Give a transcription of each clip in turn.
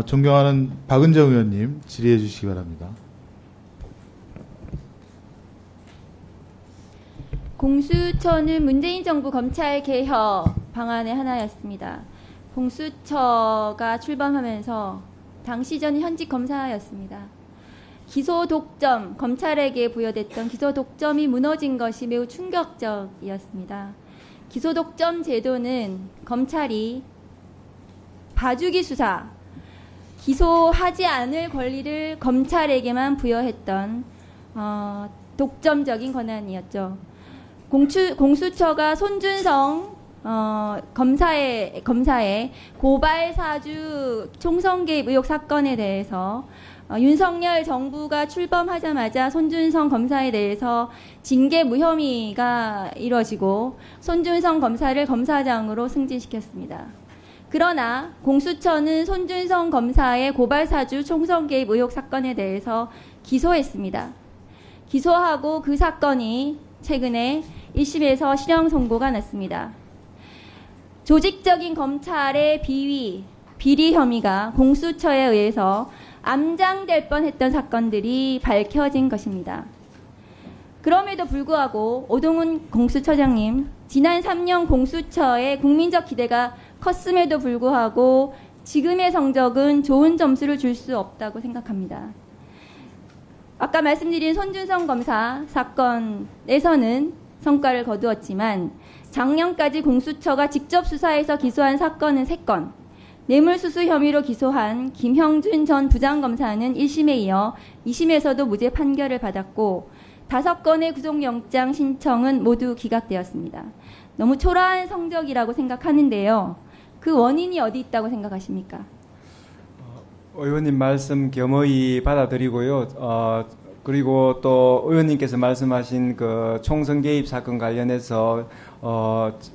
존경하는 박은정 의원님 질의해 주시기 바랍니다. 공수처는 문재인 정부 검찰 개혁 방안의 하나였습니다. 공수처가 출범하면서 당시 전 현직 검사였습니다. 기소 독점, 검찰에게 부여됐던 기소 독점이 무너진 것이 매우 충격적이었습니다. 기소 독점 제도는 검찰이 봐주기 수사, 기소하지 않을 권리를 검찰에게만 부여했던 독점적인 권한이었죠. 공수처가 손준성 검사의 고발 사주 총선 개입 의혹 사건에 대해서 윤석열 정부가 출범하자마자 손준성 검사에 대해서 징계 무혐의가 이뤄지고 손준성 검사를 검사장으로 승진시켰습니다. 그러나 공수처는 손준성 검사의 고발 사주 총선 개입 의혹 사건에 대해서 기소했습니다. 기소하고 그 사건이 최근에 1심에서 실형 선고가 났습니다. 조직적인 검찰의 비리 혐의가 공수처에 의해서 암장될 뻔했던 사건들이 밝혀진 것입니다. 그럼에도 불구하고 오동훈 공수처장님, 지난 3년 공수처의 국민적 기대가 컸음에도 불구하고 지금의 성적은 좋은 점수를 줄 수 없다고 생각합니다. 아까 말씀드린 손준성 검사 사건에서는 성과를 거두었지만 작년까지 공수처가 직접 수사해서 기소한 사건은 3건, 뇌물수수 혐의로 기소한 김형준 전 부장검사는 1심에 이어 2심에서도 무죄 판결을 받았고 5건의 구속영장 신청은 모두 기각되었습니다. 너무 초라한 성적이라고 생각하는데요. 그 원인이 어디 있다고 생각하십니까? 의원님 말씀 겸허히 받아들이고요. 그리고 또 의원님께서 말씀하신 그 총선 개입 사건 관련해서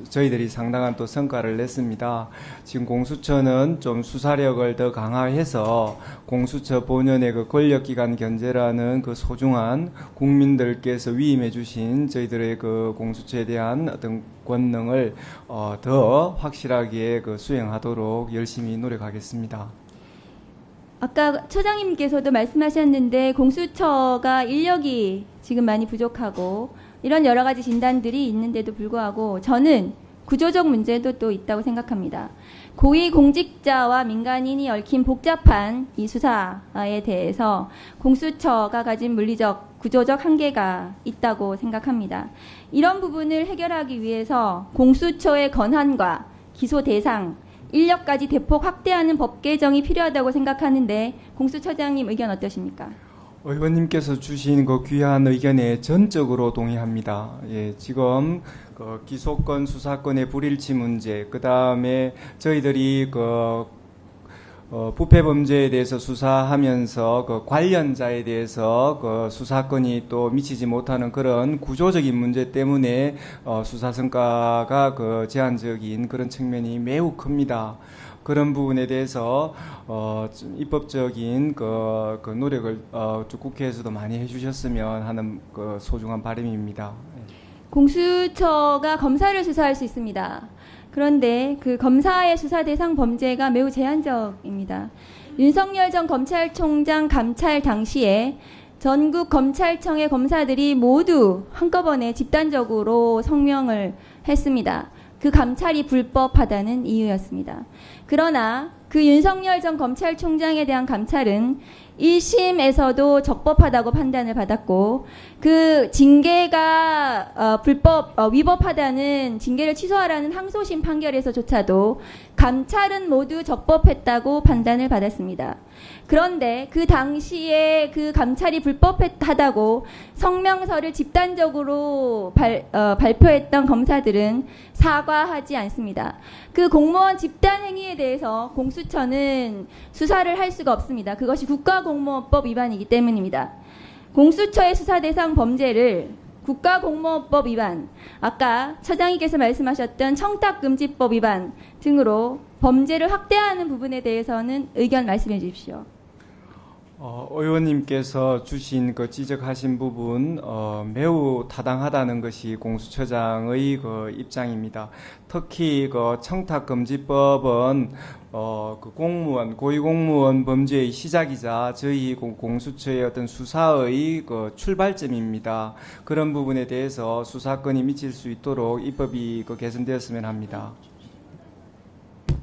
저희들이 상당한 또 성과를 냈습니다. 지금 공수처는 좀 수사력을 더 강화해서 공수처 본연의 그 권력기관 견제라는 그 소중한 국민들께서 위임해 주신 저희들의 그 공수처에 대한 어떤 권능을 더 확실하게 그 수행하도록 열심히 노력하겠습니다. 아까 처장님께서도 말씀하셨는데 공수처가 인력이 지금 많이 부족하고 이런 여러 가지 진단들이 있는데도 불구하고 저는 구조적 문제도 또 있다고 생각합니다. 고위공직자와 민간인이 얽힌 복잡한 이 수사에 대해서 공수처가 가진 물리적, 구조적 한계가 있다고 생각합니다. 이런 부분을 해결하기 위해서 공수처의 권한과 기소 대상, 인력까지 대폭 확대하는 법 개정이 필요하다고 생각하는데 공수처장님 의견 어떠십니까? 의원님께서 주신 그 귀한 의견에 전적으로 동의합니다. 예, 지금 그 기소권 수사권의 불일치 문제, 그 다음에 저희들이 부패 범죄에 대해서 수사하면서 그 관련자에 대해서 그 수사권이 또 미치지 못하는 그런 구조적인 문제 때문에 수사 성과가 그 제한적인 그런 측면이 매우 큽니다. 그런 부분에 대해서 입법적인 그 노력을 국회에서도 많이 해주셨으면 하는 그 소중한 바람입니다. 공수처가 검사를 수사할 수 있습니다. 그런데 그 검사의 수사 대상 범죄가 매우 제한적입니다. 윤석열 전 검찰총장 감찰 당시에 전국 검찰청의 검사들이 모두 한꺼번에 집단적으로 성명을 했습니다. 그 감찰이 불법하다는 이유였습니다. 그러나 그 윤석열 전 검찰총장에 대한 감찰은 1심에서도 적법하다고 판단을 받았고 그 징계가 위법하다는 징계를 취소하라는 항소심 판결에서조차도 감찰은 모두 적법했다고 판단을 받았습니다. 그런데 그 당시에 그 감찰이 불법하다고 성명서를 집단적으로 발표했던 검사들은 사과하지 않습니다. 그 공무원 집단 행위에 대해서 공수처는 수사를 할 수가 없습니다. 그것이 국가공무원법 위반이기 때문입니다. 공수처의 수사 대상 범죄를 국가공무원법 위반, 아까 처장님께서 말씀하셨던 청탁금지법 위반 등으로 범죄를 확대하는 부분에 대해서는 의견 말씀해 주십시오. 의원님께서 주신 그 지적하신 부분 매우 타당하다는 것이 공수처장의 그 입장입니다. 특히 그 청탁금지법은 그 공무원, 고위공무원 범죄의 시작이자 저희 공수처의 어떤 수사의 그 출발점입니다. 그런 부분에 대해서 수사권이 미칠 수 있도록 입법이 개선되었으면 합니다.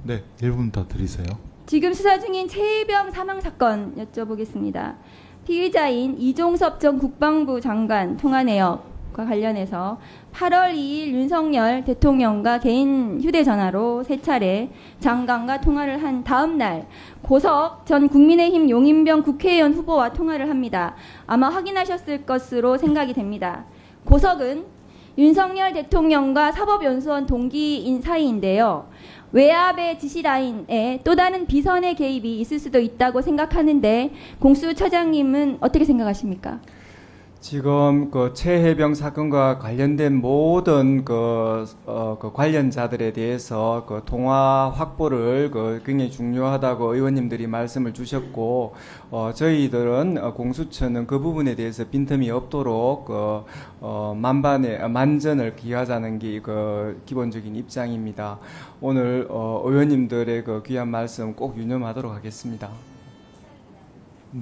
네, 1분 더 드리세요. 지금 수사 중인 최혜병 사망 사건 여쭤보겠습니다. 피의자인 이종섭 전 국방부 장관 통화 내역과 관련해서 8월 2일 윤석열 대통령과 개인 휴대전화로 3차례 장관과 통화를 한 다음 날 고석 전 국민의힘 용인병 국회의원 후보와 통화를 합니다. 아마 확인하셨을 것으로 생각이 됩니다. 고석은 윤석열 대통령과 사법연수원 동기인 사이인데요. 외압의 지시라인에 또 다른 비선의 개입이 있을 수도 있다고 생각하는데 공수처장님은 어떻게 생각하십니까? 지금 그 최혜병 사건과 관련된 모든 그 관련자들에 대해서 그 통화 확보를 굉장히 중요하다고 의원님들이 말씀을 주셨고, 저희들은 공수처는 그 부분에 대해서 빈틈이 없도록 만전을 기하자는 게 기본적인 입장입니다. 오늘 의원님들의 귀한 말씀 꼭 유념하도록 하겠습니다.